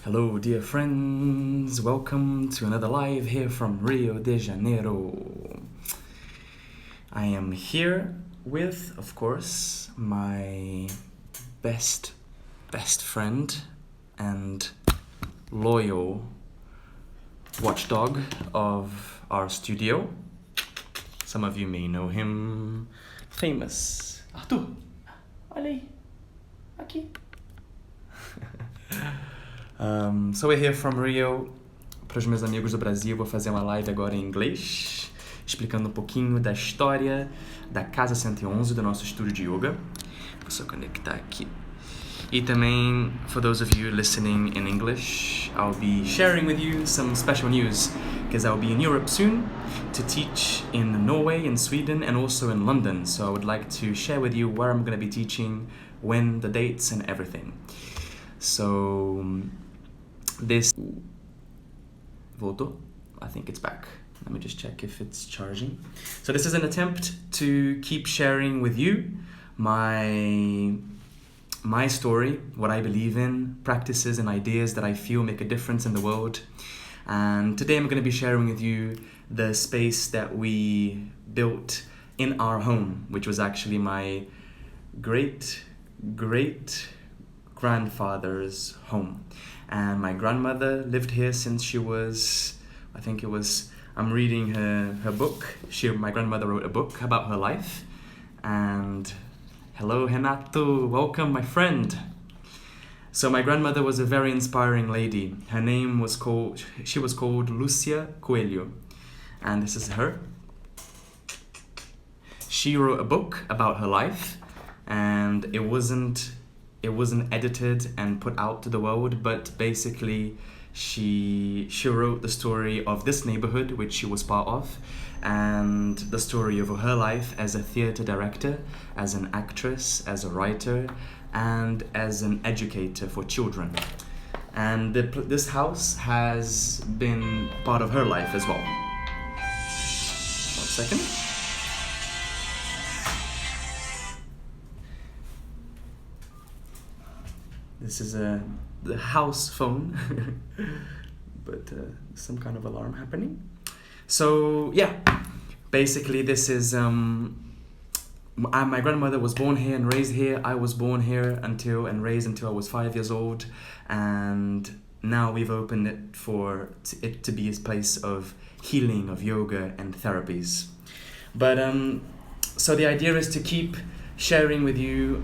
Hello, dear friends. Welcome to another live here from Rio de Janeiro. I am here with, of course, my best friend and loyal watchdog of our studio. Some of you may know him. Famous Arthur. Olha aí. Aqui. So we're here from Rio. Para os meus amigos do Brasil, vou fazer uma live agora em inglês, explicando um pouquinho da história da Casa 111, do nosso estúdio de yoga. Vou só conectar aqui. E também, for those of you listening in English, I'll be sharing with you some special news, because I'll be in Europe soon to teach in Norway, in Sweden, and also in London. So I would like to share with you where I'm going to be teaching, when, the dates, and everything. So this voltou? I think it's back. Let me just check if it's charging. So this is an attempt to keep sharing with you my story, what I believe in, practices and ideas that I feel make a difference in the world. And today I'm going to be sharing with you the space that we built in our home, which was actually my great grandfather's home. And my grandmother lived here since she was, I'm reading her book. My grandmother wrote a book about her life. And hello, Renato, welcome, my friend. So my grandmother was a very inspiring lady. She was called Lucia Coelho. And this is her. She wrote a book about her life, and it wasn't edited and put out to the world, but basically she wrote the story of this neighborhood, which she was part of, and the story of her life as a theater director, as an actress, as a writer, and as an educator for children. And this house has been part of her life as well. 1 second. This is the house phone, but some kind of alarm happening. So yeah, basically this is, my grandmother was born here and raised here. I was born here and raised until I was 5 years old. And now we've opened it for it to be a place of healing, of yoga and therapies. But so the idea is to keep sharing with you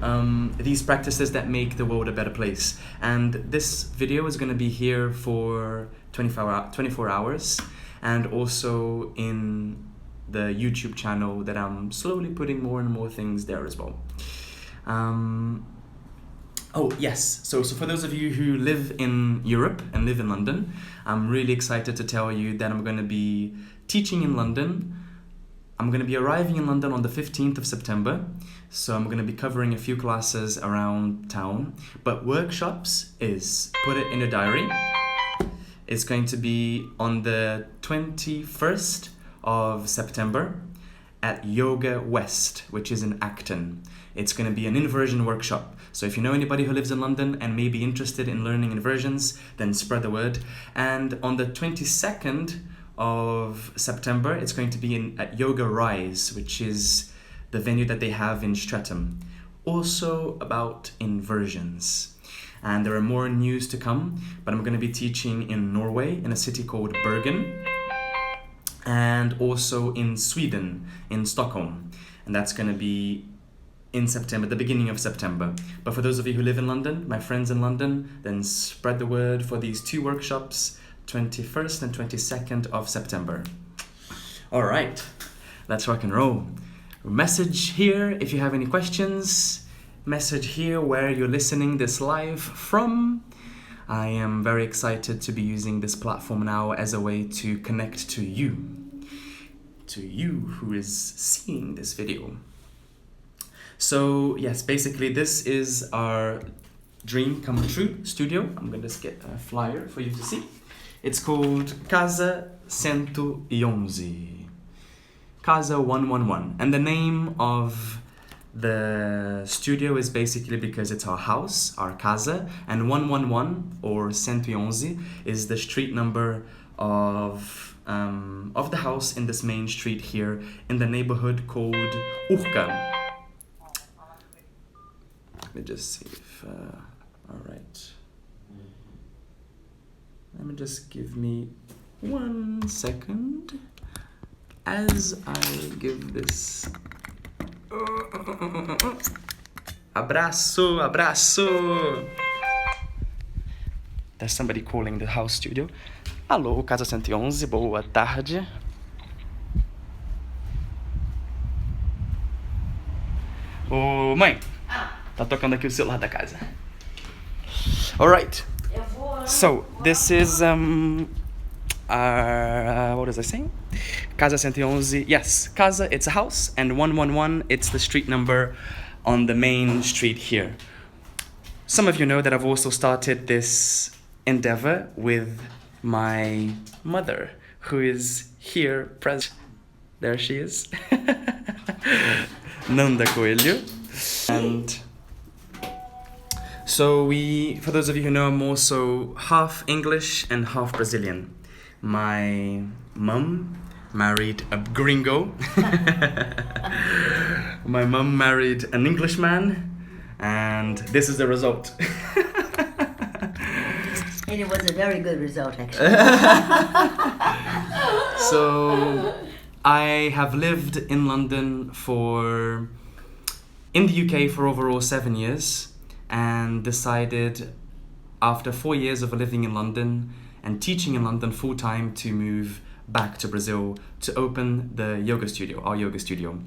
these practices that make the world a better place. And this video is going to be here for 24 hours, and also in the YouTube channel that I'm slowly putting more and more things there as well. Oh yes, so for those of you who live in Europe and live in London, I'm really excited to tell you that I'm going to be teaching in London. I'm going to be arriving in London on the 15th of September, so I'm going to be covering a few classes around town. But workshops put it in a diary. It's going to be on the 21st of September at Yoga West, which is in Acton. It's going to be an inversion workshop. So if you know anybody who lives in London and may be interested in learning inversions, then spread the word. And on the 22nd of September, it's going to be at Yoga Rise, which is the venue that they have in Streatham, also about inversions. And there are more news to come, but I'm going to be teaching in Norway, in a city called Bergen, and also in Sweden, in Stockholm. And that's going to be in September, the beginning of September. But for those of you who live in London, my friends in London, then spread the word for these two workshops, 21st and 22nd of September. All right, let's rock and roll. Message here if you have any questions. Message here where you're listening this live from. I am very excited to be using this platform now as a way to connect to you who is seeing this video. So yes, basically this is our dream come true studio. I'm going to get a flyer for you to see. It's called Casa 111. Casa 111. And the name of The studio is basically because it's our house, our casa, and 111 or 111 is the street number of the house in this main street here in the neighborhood called Urca. Let me just see if, all right. Let me just give me 1 second as I give this. Abraço, abraço. There's somebody calling the house studio. Alô, Casa 111, boa tarde. Ô, mãe, tá tocando aqui o celular da casa. Alright. So, this is, what was I saying? Casa 111, yes, Casa, it's a house, and 111, it's the street number on the main street here. Some of you know that I've also started this endeavor with my mother, who is here present. There she is. Nanda Coelho. And so for those of you who know, I'm also half English and half Brazilian. My mum married a gringo. My mum married an Englishman, and this is the result. And it was a very good result, actually. So, I have lived in London in the UK for overall 7 years, and decided after 4 years of living in London and teaching in London full-time to move back to Brazil to open the yoga studio, our yoga studio.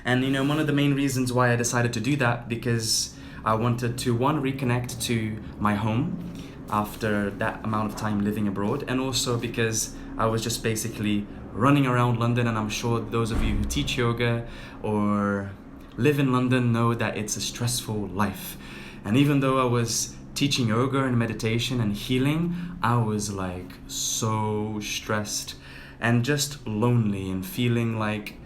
And one of the main reasons why I decided to do that, because I wanted to, one, reconnect to my home after that amount of time living abroad, and also because I was just basically running around London, and I'm sure those of you who teach yoga or live in London know that it's a stressful life. And even though I was teaching yoga and meditation and healing, I was like so stressed and just lonely and feeling like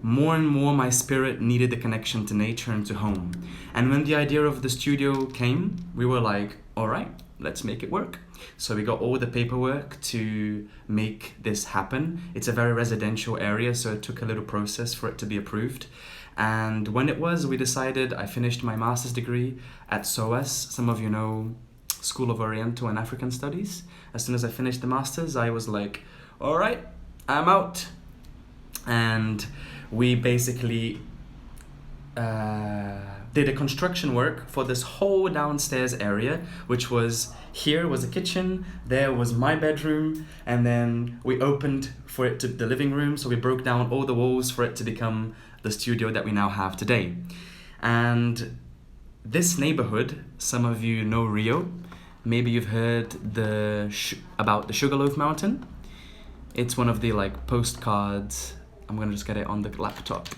more and more my spirit needed the connection to nature and to home. And when the idea of the studio came, we were like, all right, let's make it work. So we got all the paperwork to make this happen. It's a very residential area, so it took a little process for it to be approved. And when it was, we decided, I finished my master's degree at SOAS. Some of you know School of Oriental and African Studies. As soon as I finished the master's, I was like, all right, I'm out. And we basically did a construction work for this whole downstairs area, which was, here was a kitchen, there was my bedroom, and then we opened for it to the living room, so we broke down all the walls for it to become the studio that we now have today. And this neighborhood, some of you know Rio, maybe you've heard about the Sugarloaf Mountain. It's one of the postcards, I'm gonna just get it on the laptop.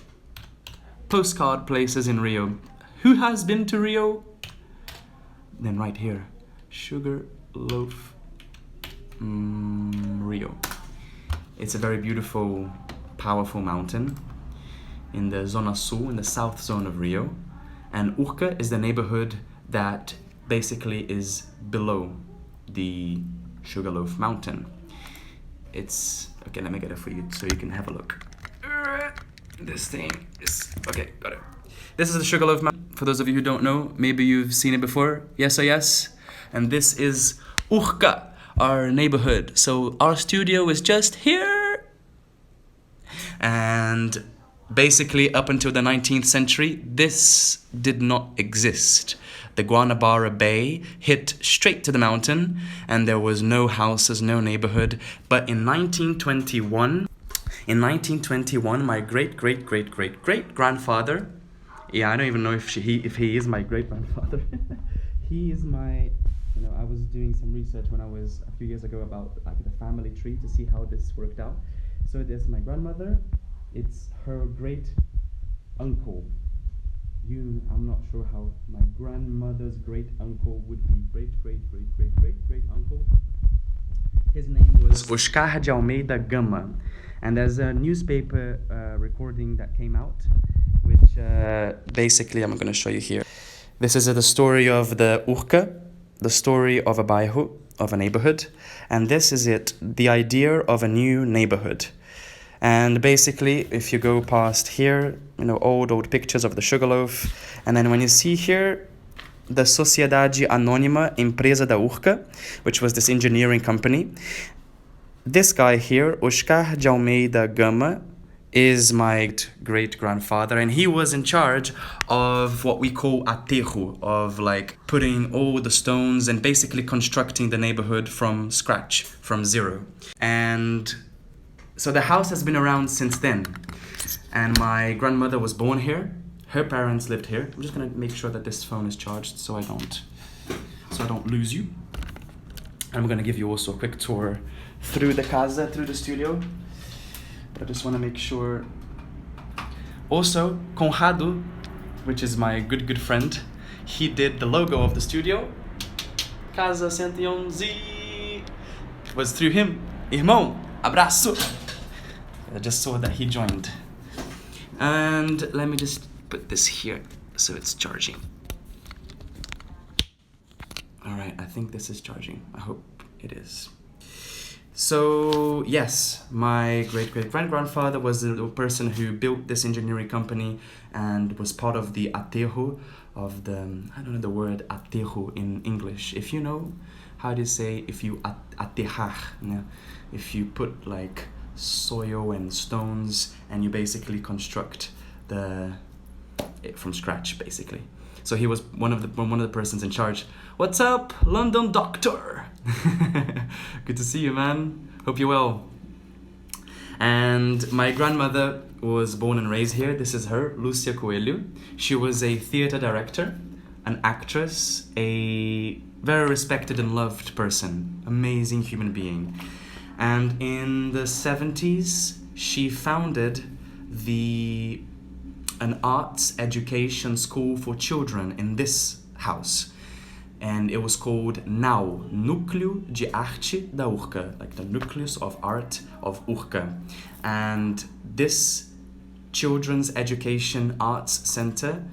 Postcard places in Rio. Who has been to Rio? Then right here, Sugarloaf Rio. It's a very beautiful, powerful mountain in the Zona Sul, in the south zone of Rio. And Urca is the neighborhood that basically is below the Sugarloaf Mountain. It's, okay, let me get it for you so you can have a look. This thing is, okay, got it. This is the Sugarloaf Mountain. For those of you who don't know, maybe you've seen it before. Yes or yes? And this is Urca, our neighborhood. So our studio is just here. And basically up until the 19th century, this did not exist. The Guanabara Bay hit straight to the mountain, and there was no houses, no neighborhood. But in 1921, my great-great-great-great-great-grandfather, yeah, I don't even know if he is my great-grandfather. He is my, I was doing some research when I was a few years ago about the family tree to see how this worked out. So there's my grandmother, it's her great-uncle. I'm not sure how my grandmother's great-uncle would be great-great-great-great-great-great-uncle. His name was Oscar de Almeida Gama. And there's a newspaper recording that came out, which Basically, I'm going to show you here. This is the story of the Urca, the story of a bairro, of a neighborhood. And this is it, the idea of a new neighborhood. And basically, if you go past here, old pictures of the Sugarloaf. And then when you see here, the Sociedade Anônima Empresa da Urca, which was this engineering company. This guy here, Oscar de Almeida Gama, is my great-grandfather, and he was in charge of what we call aterro, of like putting all the stones and basically constructing the neighborhood from scratch, from zero. And so the house has been around since then, and my grandmother was born here. Her parents lived here. I'm just gonna make sure that this phone is charged so I don't lose you. I'm gonna give you also a quick tour through the casa, through the studio. But I just want to make sure. Also, Conrado, which is my good friend, he did the logo of the studio. Casa 111 was through him. Irmão, abraço. I just saw that he joined. And let me just put this here so it's charging. Alright, I think this is charging. I hope it is. So yes, my great-great-grandfather was the person who built this engineering company and was part of the aterro of the, I don't know the word aterro in English. If you know, how do you say if you aterrar, if you put like soil and stones and you basically construct it from scratch basically. So he was one of the persons in charge. What's up, London doctor? Good to see you, man. Hope you're well. And my grandmother was born and raised here. This is her, Lucia Coelho. She was a theater director, an actress, a very respected and loved person, amazing human being. And in the 70s, she founded an arts education school for children in this house. And it was called NAU, Núcleo de Arte da Urca, like the nucleus of art of Urca. And this children's education arts center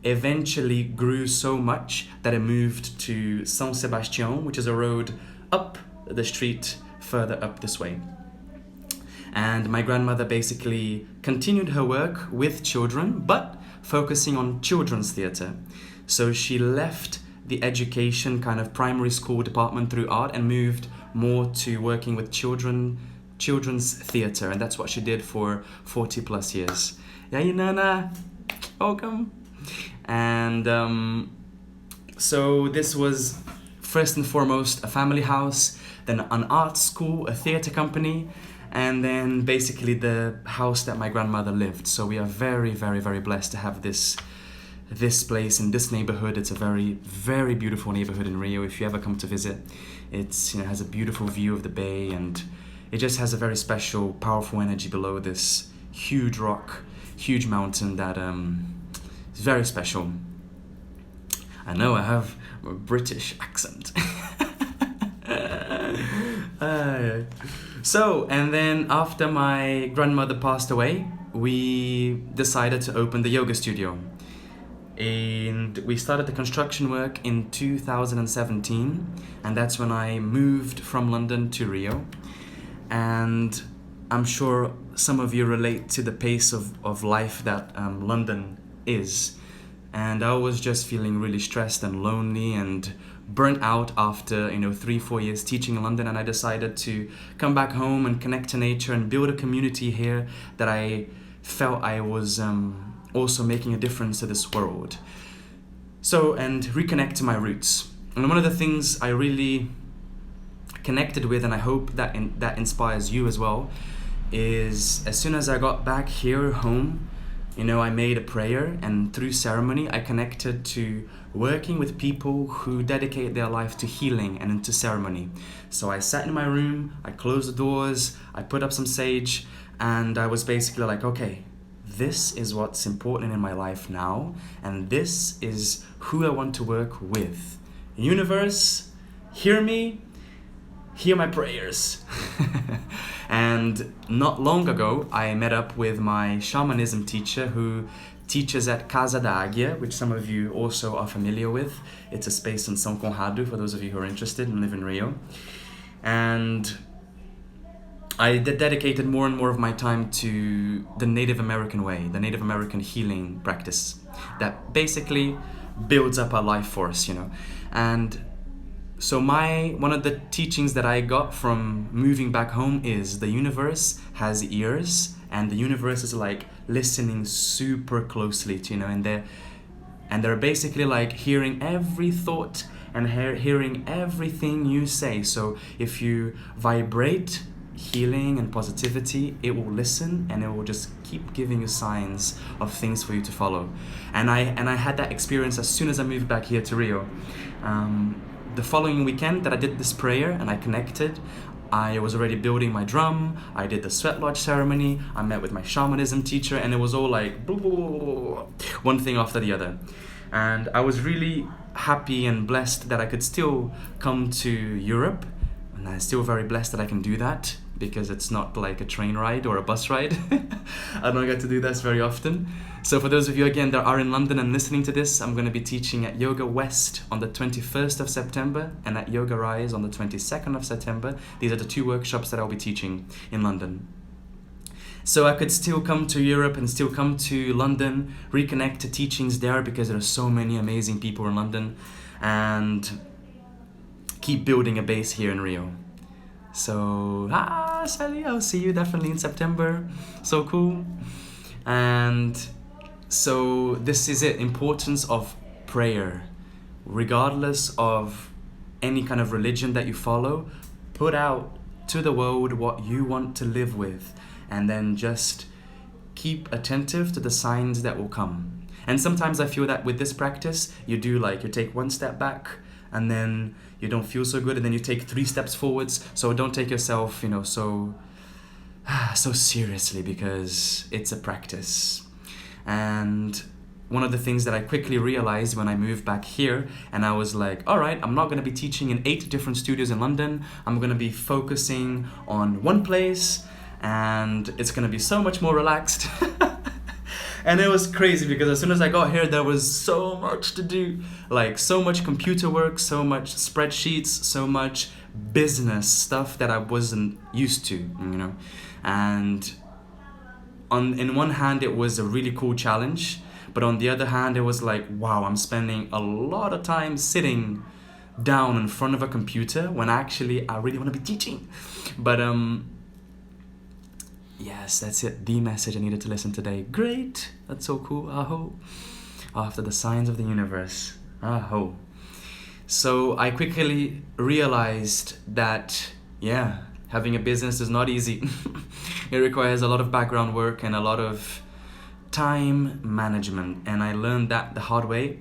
eventually grew so much that it moved to São Sebastião, which is a road up the street further up this way. And my grandmother basically continued her work with children, but focusing on children's theater. So she left the education kind of primary school department through art and moved more to working with children's theater, and that's what she did for 40 plus years. Yay, Nana, welcome. And so this was first and foremost a family house, then an art school, a theater company, and then basically the house that my grandmother lived. So we are very, very, very blessed to have this place in this neighborhood. It's a very, very beautiful neighborhood in Rio. If you ever come to visit, it's has a beautiful view of the bay, and it just has a very special, powerful energy below this huge rock, huge mountain that is very special. I know I have a British accent. So, and then after my grandmother passed away, we decided to open the yoga studio. And we started the construction work in 2017, and that's when I moved from London to Rio. And I'm sure some of you relate to the pace of life that London is. And I was just feeling really stressed and lonely and burnt out after 3-4 years teaching in London, and I decided to come back home and connect to nature and build a community here that I felt I was also making a difference to this world. So, and reconnect to my roots. And one of the things I really connected with, and I hope that that inspires you as well, is as soon as I got back here home, I made a prayer, and through ceremony I connected to working with people who dedicate their life to healing and into ceremony. So I sat in my room, I closed the doors, I put up some sage, and I was basically like, okay, this is what's important in my life now, and this is who I want to work with. Universe, hear me, hear my prayers. And not long ago, I met up with my shamanism teacher who teaches at Casa which some of you also are familiar with. It's a space in São Conrado for those of you who are interested and live in Rio. And I dedicated more and more of my time to the Native American way, the Native American healing practice that basically builds up our life force, And so one of the teachings that I got from moving back home is the universe has ears, and the universe is like listening super closely to, and they're basically like hearing every thought and hearing everything you say. So if you vibrate healing and positivity, it will listen and it will just keep giving you signs of things for you to follow. And I had that experience as soon as I moved back here to Rio. The following weekend that I did this prayer and I connected, I was already building my drum, I did the sweat lodge ceremony, I met with my shamanism teacher, and it was all like blah, blah, blah, blah, one thing after the other. And I was really happy and blessed that I could still come to Europe, and I'm still very blessed that I can do that, because it's not like a train ride or a bus ride. I don't get to do this very often. So for those of you, again, that are in London and listening to this, I'm going to be teaching at Yoga West on the 21st of September and at Yoga Rise on the 22nd of September. These are the 2 workshops that I'll be teaching in London. So I could still come to Europe and still come to London, reconnect to teachings there, because there are so many amazing people in London, and keep building a base here in Rio. So, Sally, I'll see you definitely in September. So cool. And so this is it, importance of prayer. Regardless of any kind of religion that you follow, put out to the world what you want to live with, and then just keep attentive to the signs that will come. And sometimes I feel that with this practice, you take 1 step back, and then you don't feel so good, and then you take 3 steps forwards. So don't take yourself, so seriously, because it's a practice. And one of the things that I quickly realized when I moved back here, and I was like, all right, I'm not going to be teaching in 8 different studios in London. I'm going to be focusing on one place, and it's going to be so much more relaxed. And it was crazy, because as soon as I got here, there was so much to do. Like, so much computer work, so much spreadsheets, so much business stuff that I wasn't used to, And in one hand, it was a really cool challenge. But on the other hand, it was like, wow, I'm spending a lot of time sitting down in front of a computer when actually I really want to be teaching. But yes, that's it. The message I needed to listen today. Great. That's so cool. Aho. After the signs of the universe. Aho. So I quickly realized that, having a business is not easy. It requires a lot of background work and a lot of time management. And I learned that the hard way,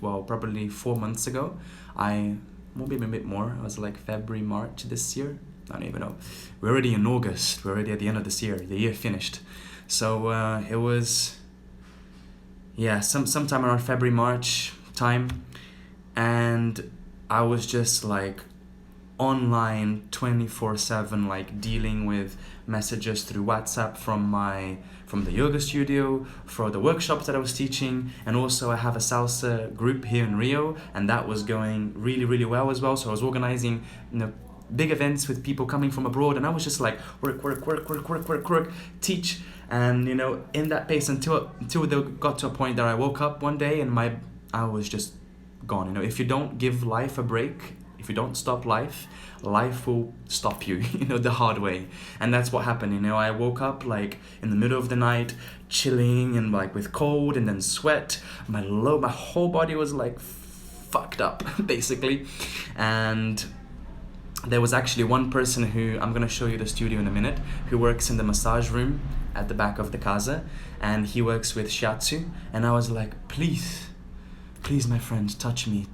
probably 4 months ago. Maybe a bit more. It was like February, March this year. I don't even know. We're already in August. We're already at the end of this year. The year finished. So it was, sometime around February, March time. And I was just like online 24/7, like dealing with messages through WhatsApp from the yoga studio for the workshops that I was teaching. And also I have a salsa group here in Rio, and that was going really, really well as well. So I was organizing, big events with people coming from abroad, and I was just like work, teach, and in that pace until they got to a point that I woke up one day and I was just gone. If you don't give life a break, if you don't stop life will stop you, the hard way. And that's what happened. I woke up like in the middle of the night, chilling and like with cold and then sweat. My whole body was like fucked up basically. And there was actually one person who, I'm going to show you the studio in a minute, who works in the massage room at the back of the Casa, and he works with shiatsu. And I was like, please my friend, touch me.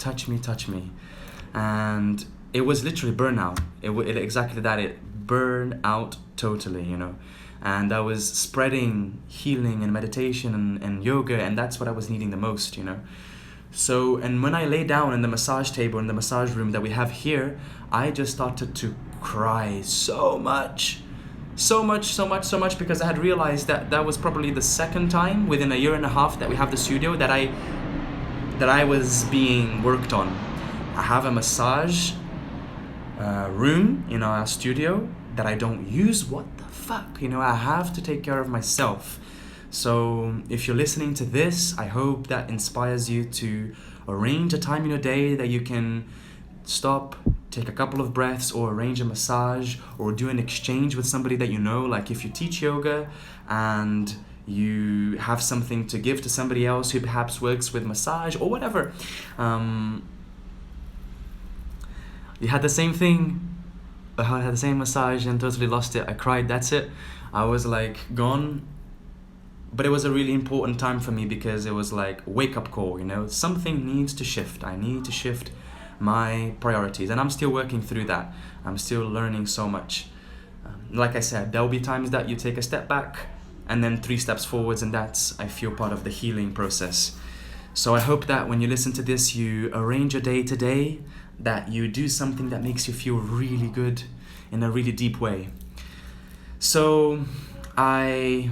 And it was literally burnout. It exactly that, it burned out totally, And I was spreading healing and meditation and yoga, and that's what I was needing the most, So, and when I lay down in the massage table in the massage room that we have here, I just started to cry so much. So much because I had realized that that was probably the second time within a year and a half that we have the studio that I was being worked on. I have a massage room in our studio that I don't use. What the fuck? I have to take care of myself. So if you're listening to this, I hope that inspires you to arrange a time in your day that you can stop, take a couple of breaths, or arrange a massage, or do an exchange with somebody that you know. Like if you teach yoga and you have something to give to somebody else who perhaps works with massage or whatever. You had the same thing. I had the same massage and totally lost it. I cried, that's it. I was like gone. But it was a really important time for me because it was like wake up call, something needs to shift. I need to shift my priorities, and I'm still working through that. I'm still learning so much. Like I said, there'll be times that you take a step back and then 3 steps forwards, and that's, I feel, part of the healing process. So I hope that when you listen to this, you arrange your day today, that you do something that makes you feel really good in a really deep way. So I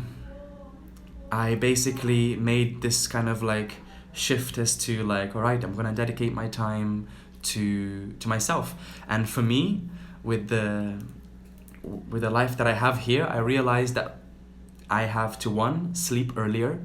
basically made this kind of like shift as to like, all right, I'm gonna dedicate my time to myself. And for me, with the life that I have here, I realized that I have to sleep earlier,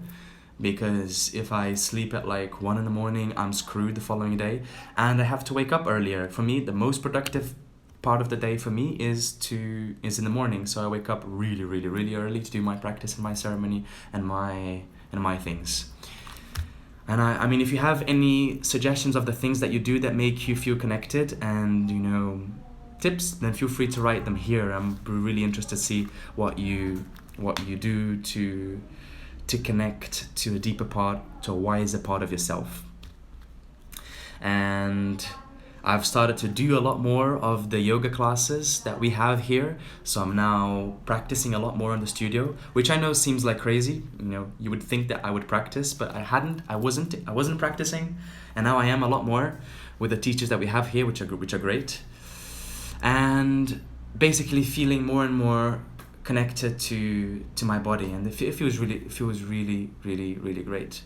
because if I sleep at like 1 in the morning, I'm screwed the following day. And I have to wake up earlier. For me, the most productive part of the day for me is in the morning. So I wake up really, really, really early to do my practice and my ceremony and my things. And I mean, if you have any suggestions of the things that you do that make you feel connected and, tips, then feel free to write them here. I'm really interested to see what you do to connect to a deeper part, to a wiser part of yourself. And I've started to do a lot more of the yoga classes that we have here. So I'm now practicing a lot more in the studio, which I know seems like crazy. You would think that I would practice, but I wasn't practicing. And now I am a lot more with the teachers that we have here, which are great. And basically feeling more and more connected to my body, and it feels really, really, really great.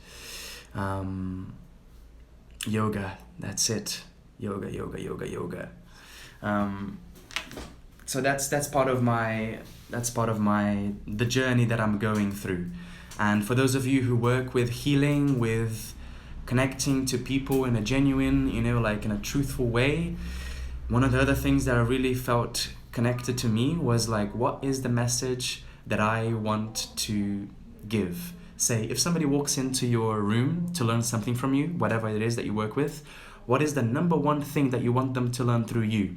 Yoga, that's it. Yoga. So that's part of the journey that I'm going through. And for those of you who work with healing, with connecting to people in a genuine, like in a truthful way, one of the other things that I really felt connected to me was like, what is the message that I want to give? Say, if somebody walks into your room to learn something from you, whatever it is that you work with, what is the number one thing that you want them to learn through you?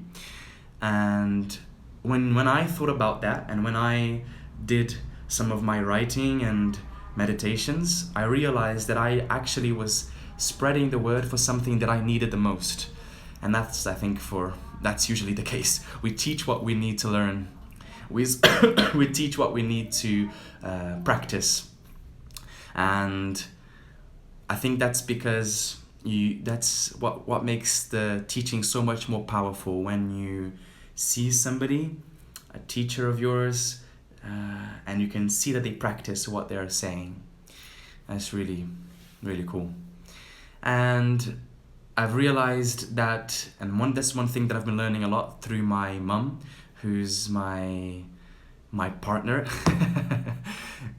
And when I thought about that, and when I did some of my writing and meditations, I realized that I actually was spreading the word for something that I needed the most. And that's, I think, that's usually the case. We teach what we need to learn. We teach what we need to practice. And I think that's because that's what makes the teaching so much more powerful, when you see somebody, a teacher of yours, and you can see that they practice what they're saying. That's really, really cool. And I've realized that, and that's one thing that I've been learning a lot through my mum, who's my partner,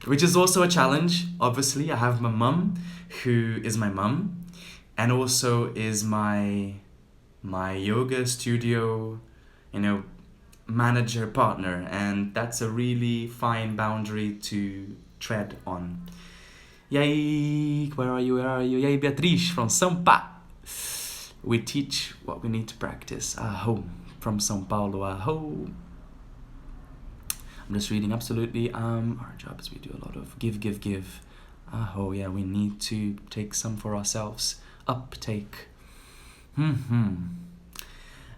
which is also a challenge. Obviously, I have my mum, who is my mum, and also is my yoga studio, manager, partner, and that's a really fine boundary to tread on. Yay, where are you? Yay, Beatriz from São Paulo. We teach what we need to practice. Aho, from São Paulo, aho. I'm just reading, absolutely. Our job is we do a lot of give. Aho, yeah, we need to take some for ourselves. Uptake.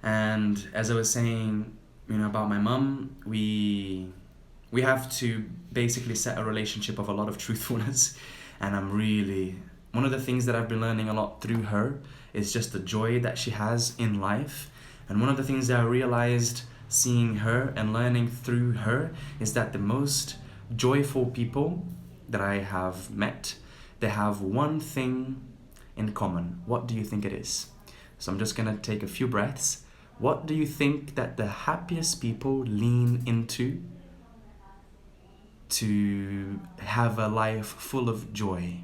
And as I was saying, about my mum, we have to basically set a relationship of a lot of truthfulness. And one of the things that I've been learning a lot through her is just the joy that she has in life. And one of the things that I realized seeing her and learning through her is that the most joyful people that I have met, they have one thing in common. What do you think it is? So I'm just gonna take a few breaths. What do you think that the happiest people lean into to have a life full of joy?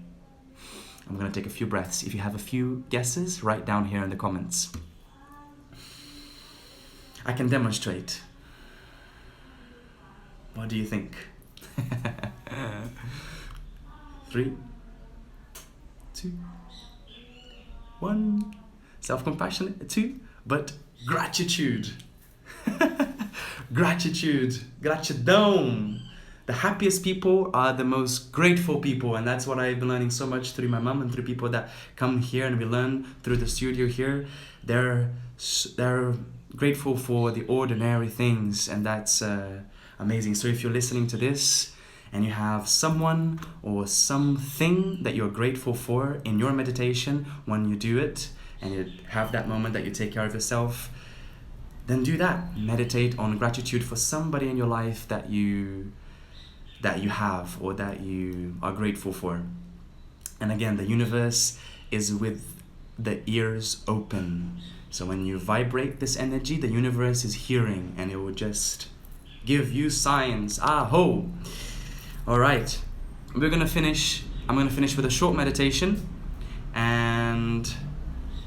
I'm gonna take a few breaths. If you have a few guesses, write down here in the comments. I can demonstrate. What do you think? 3, 2, 1. Self-compassion, 2. But gratitude. Gratitude. Gratidão. The happiest people are the most grateful people, and that's what I've been learning so much through my mom and through people that come here and we learn through the studio here. They're grateful for the ordinary things, and that's amazing. So if you're listening to this and you have someone or something that you're grateful for in your meditation when you do it, and you have that moment that you take care of yourself, then do that. Meditate on gratitude for somebody in your life that you have or that you are grateful for. And again, the universe is with the ears open. So when you vibrate this energy, the universe is hearing and it will just give you signs. Aho! Alright, I'm gonna finish with a short meditation. And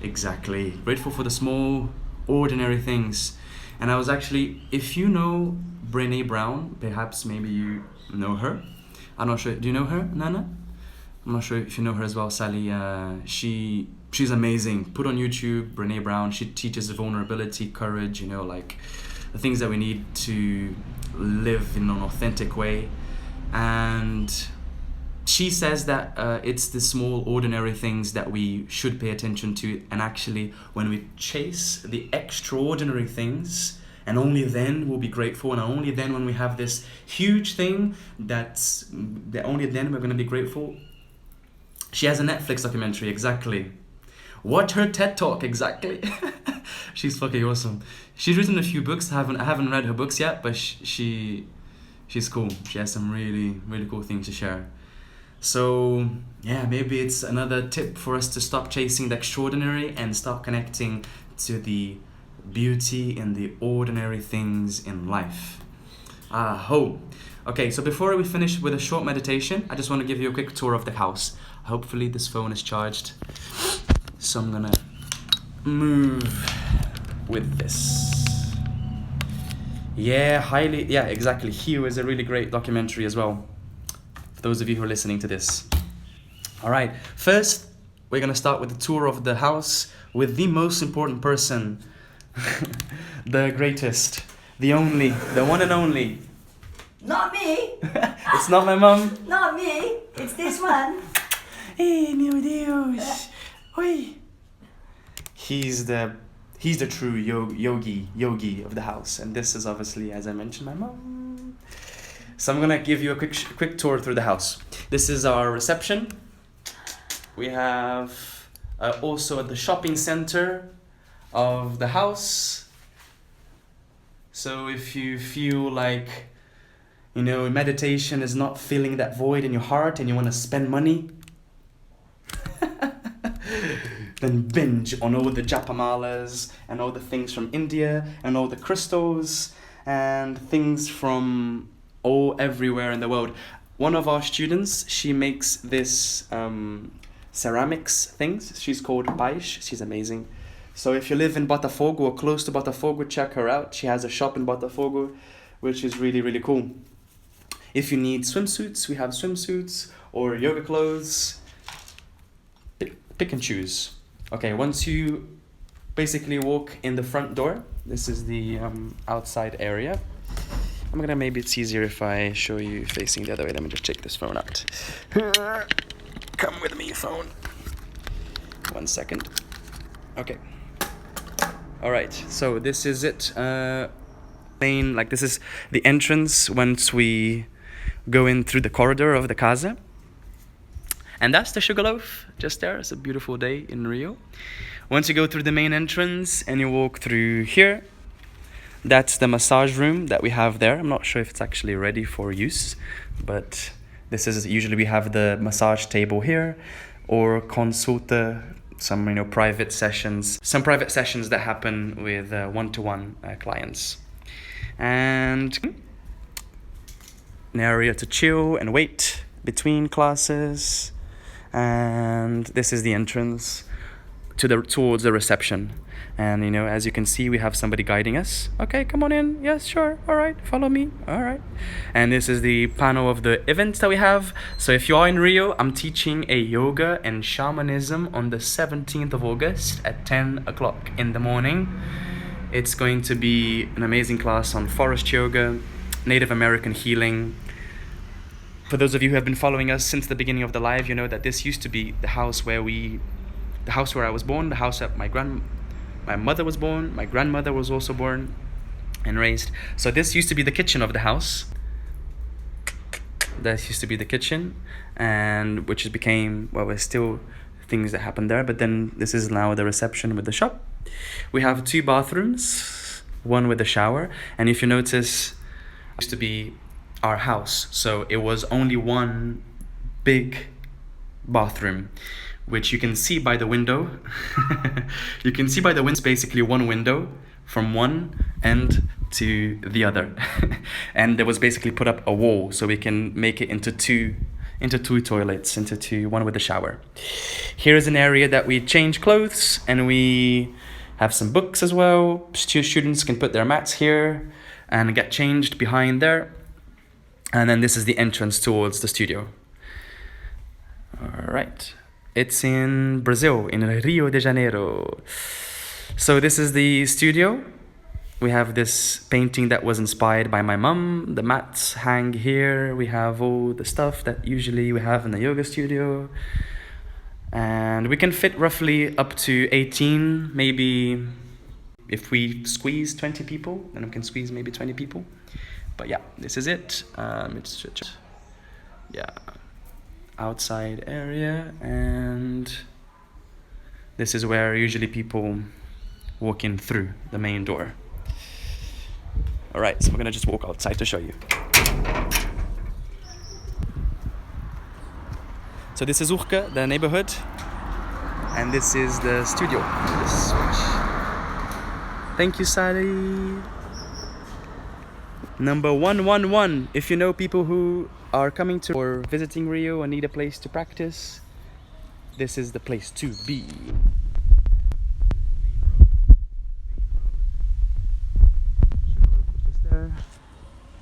exactly, grateful for the small, ordinary things. And I was actually, if you know Brené Brown, perhaps maybe you know her. I'm not sure. Do you know her, Nana? I'm not sure if you know her as well, Sally. She's amazing. Put on YouTube, Brené Brown. She teaches vulnerability, courage, like the things that we need to live in an authentic way. And she says that it's the small, ordinary things that we should pay attention to. And actually, when we chase the extraordinary things, and only then we'll be grateful, and only then when we have this huge thing, only then we're going to be grateful. She has a Netflix documentary, exactly. Watch her TED Talk, exactly. She's fucking awesome. She's written a few books. I haven't read her books yet, but she's cool. She has some really, really cool things to share. So yeah, maybe it's another tip for us to stop chasing the extraordinary and start connecting to the beauty in the ordinary things in life. Okay, so before we finish with a short meditation, I just want to give you a quick tour of the house. Hopefully this phone is charged. So I'm gonna move with this. Yeah, exactly. Hugh is a really great documentary as well, for those of you who are listening to this. Alright, first we're gonna start with the tour of the house with the most important person. The greatest, the only, the one and only. Not me. It's not my mom. Not me. It's this one. Hey, meu Deus. Oi. He's the true yogi of the house, and this is obviously, as I mentioned, my mom. So I'm gonna give you a quick tour through the house. This is our reception. We have also at the shopping center of the house. So if you feel like, meditation is not filling that void in your heart and you want to spend money, then binge on all the japamalas and all the things from India and all the crystals and things from everywhere in the world. One of our students, she makes this ceramics things. She's called Paish. She's amazing. So if you live in Botafogo or close to Botafogo, check her out. She has a shop in Botafogo, which is really, really cool. If you need swimsuits, we have swimsuits or yoga clothes. Pick and choose. Okay, once you basically walk in the front door, this is the outside area. Maybe it's easier if I show you facing the other way. Let me just take this phone out. Come with me, phone. 1 second. Okay. All right, so this is it. This is the entrance once we go in through the corridor of the Casa. And that's the Sugarloaf just there. It's a beautiful day in Rio. Once you go through the main entrance and you walk through here, That's the massage room that we have there. I'm not sure if it's actually ready for use, but this is usually we have the massage table here, or consulta, some private sessions, that happen with one-to-one clients, and an area to chill and wait between classes. And this is the entrance towards the reception. And as you can see, we have somebody guiding us. Okay, come on in. Yes, sure. All right, follow me. All right. And this is the panel of the events that we have. So if you are in Rio, I'm teaching a yoga and shamanism on the 17th of August at 10 o'clock in the morning. It's going to be an amazing class on forest yoga, Native American healing. For those of you who have been following us since the beginning of the live, you know that this used to be the house where I was born, the house that my mother was born, my grandmother was also born and raised. So this used to be the kitchen of the house. That used to be the kitchen, and which became, well, there's still things that happen there, but then this is now the reception with the shop. We have 2 bathrooms, one with a shower, and if you notice, it used to be our house, so it was only one big bathroom, which you can see by the window. You can see by the window, it's basically one window from one end to the other. And there was basically put up a wall so we can make it into two toilets, one with a shower. Here is an area that we change clothes, and we have some books as well. Students can put their mats here and get changed behind there. And then this is the entrance towards the studio. All right. It's in Brazil, in Rio de Janeiro. So this is the studio. We have this painting that was inspired by my mum. The mats hang here. We have all the stuff that usually we have in the yoga studio. And we can fit roughly up to 18, maybe if we squeeze 20 people, then we can squeeze maybe 20 people. But yeah, this is it. It's just, yeah, outside area, and this is where usually people walk in through the main door. All right, so we're gonna just walk outside to show you. So this is Urca, the neighborhood, and this is the studio. Thank you, Sari. Number 111. If you know people who are coming to or visiting Rio and need a place to practice, this is the place to be.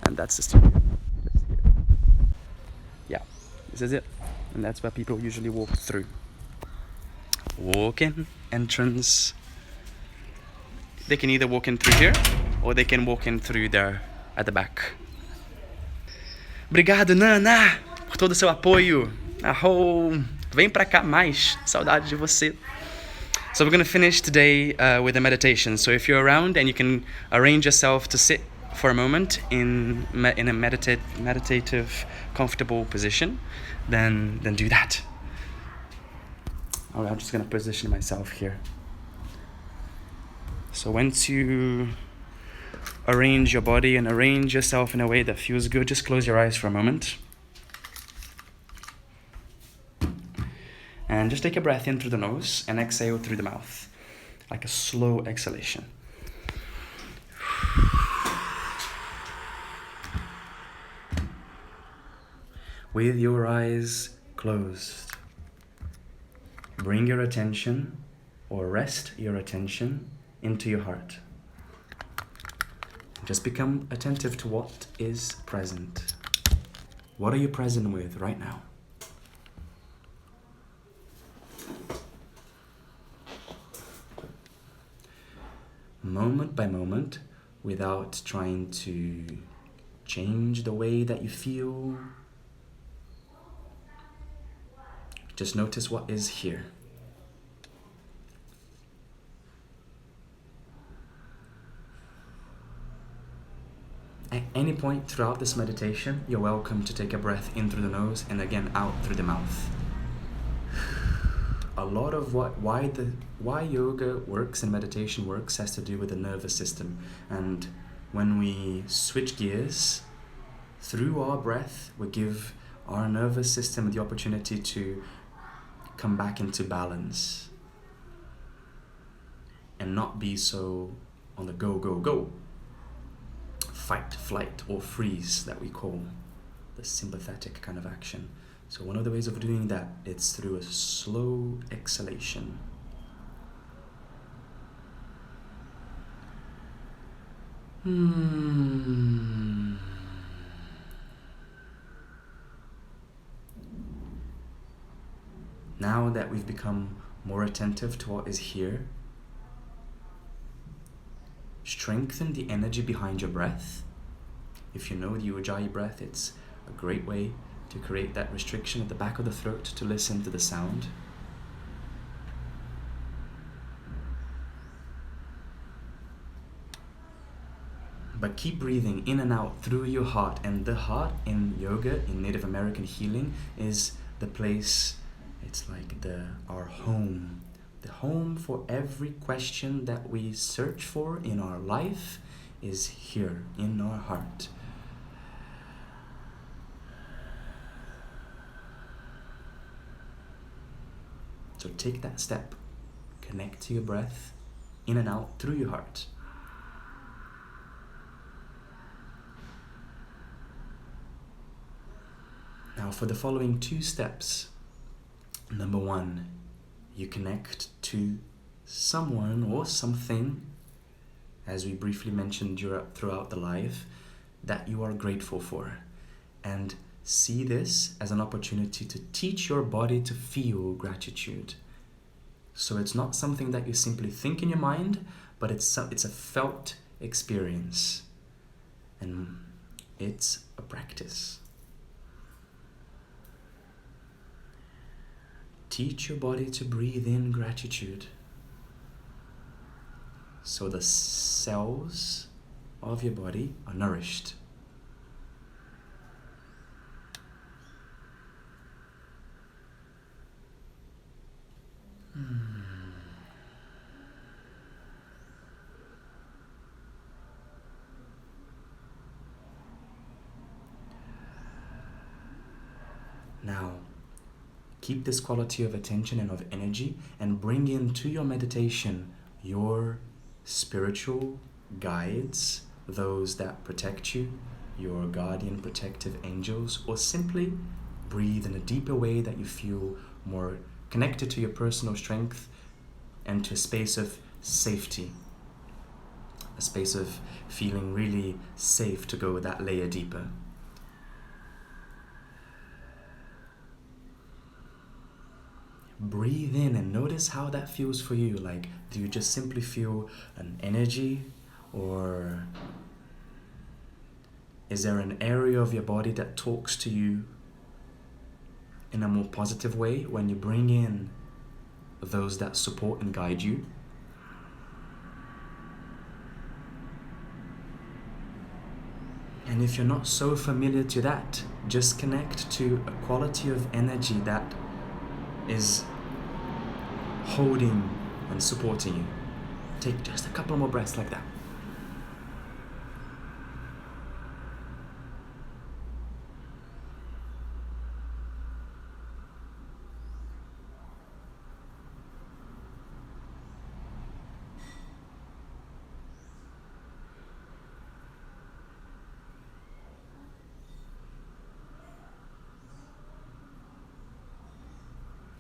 And that's the studio. Yeah, this is it. And that's where people usually walk through. Walk-in, entrance. They can either walk in through here, or they can walk in through there at the back. Obrigado, Nana, por todo o seu apoio. Vem pra cá mais. Saudade de você. So we're going to finish today with a meditation. So if you're around and you can arrange yourself to sit for a moment in a meditative, comfortable position, then do that. Alright, I'm just going to position myself here. So once you arrange your body and arrange yourself in a way that feels good, just close your eyes for a moment. And just take a breath in through the nose and exhale through the mouth, like a slow exhalation. With your eyes closed, bring your attention, or rest your attention, into your heart. Just become attentive to what is present. What are you present with right now? Moment by moment, without trying to change the way that you feel. Just notice what is here. At any point throughout this meditation, you're welcome to take a breath in through the nose and again out through the mouth. A lot of why yoga works and meditation works has to do with the nervous system, and when we switch gears, through our breath, we give our nervous system the opportunity to come back into balance and not be so on the go, go, go. Fight, flight, or freeze that we call the sympathetic kind of action. So one of the ways of doing that, it's through a slow exhalation. Now that we've become more attentive to what is here, strengthen the energy behind your breath. If you know the Ujjayi breath, it's a great way to create that restriction at the back of the throat to listen to the sound. But keep breathing in and out through your heart. And the heart in yoga, in Native American healing, is the place, it's like our home. The home for every question that we search for in our life is here in our heart. So take that step. Connect to your breath in and out through your heart. Now for the following 2 steps. Number 1, you connect to someone or something, as we briefly mentioned throughout the live, that you are grateful for. And see this as an opportunity to teach your body to feel gratitude. So it's not something that you simply think in your mind, but it's a felt experience. And it's a practice. Teach your body to breathe in gratitude. So the cells of your body are nourished. Now, keep this quality of attention and of energy and bring into your meditation your spiritual guides, those that protect you, your guardian protective angels, or simply breathe in a deeper way that you feel more connected to your personal strength and to a space of safety, a space of feeling really safe to go that layer deeper. Breathe in and notice how that feels for you. Like, do you just simply feel an energy, or is there an area of your body that talks to you in a more positive way when you bring in those that support and guide you? And if you're not so familiar to that, just connect to a quality of energy that is holding and supporting you. Take just a couple more breaths like that.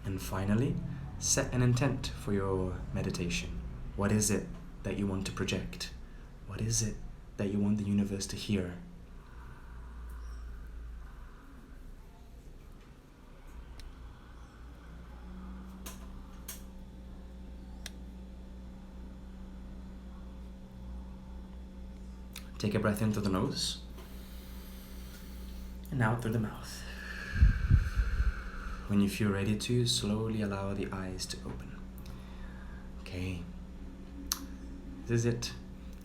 And finally, set an intent for your meditation. What is it that you want to project? What is it that you want the universe to hear? Take a breath in through the nose and out through the mouth. When you feel ready to, slowly allow the eyes to open. Okay, this is it.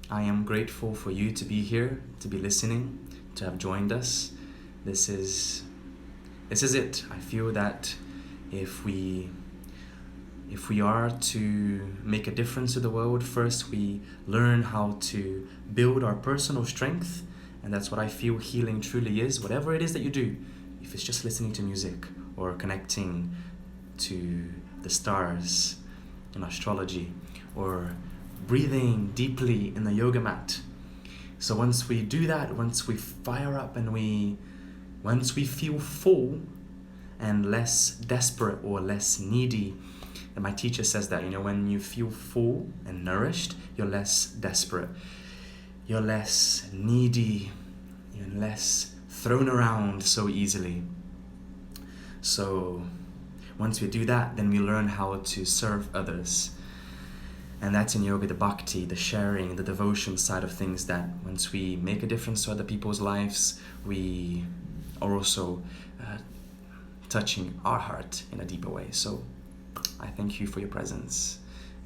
I am grateful for you to be here, to be listening, to have joined us. This is it. I feel that if we if we are to make a difference to the world, first we learn how to build our personal strength. And that's what I feel healing truly is. Whatever it is that you do, if it's just listening to music or connecting to the stars in astrology or breathing deeply in the yoga mat. So once we do that, once we fire up and once we feel full and less desperate or less needy, and my teacher says that, when you feel full and nourished, you're less desperate, you're less needy, you're less thrown around so easily. So once we do that, then we learn how to serve others. And that's in yoga, the bhakti, the sharing, the devotion side of things, that once we make a difference to other people's lives, we are also touching our heart in a deeper way. So I thank you for your presence.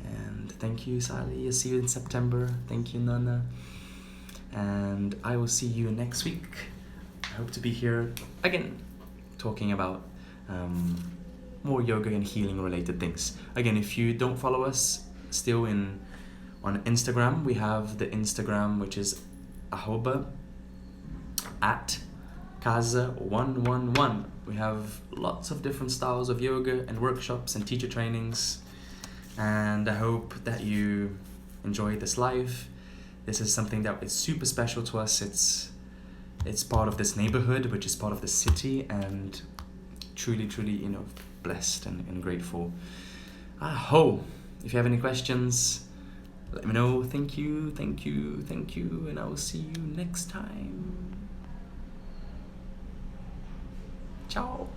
And thank you, Sally. I'll see you in September. Thank you, Nana. And I will see you next week. I hope to be here again, talking about more yoga and healing related things. Again, if you don't follow us still on Instagram, we have the Instagram, which is @ Casa 111. We have lots of different styles of yoga and workshops and teacher trainings. And I hope that you enjoy this live. This is something that is super special to us. It's part of this neighborhood, which is part of the city, and truly, blessed and grateful. If you have any questions, let me know. Thank you, and I will see you next time. Ciao.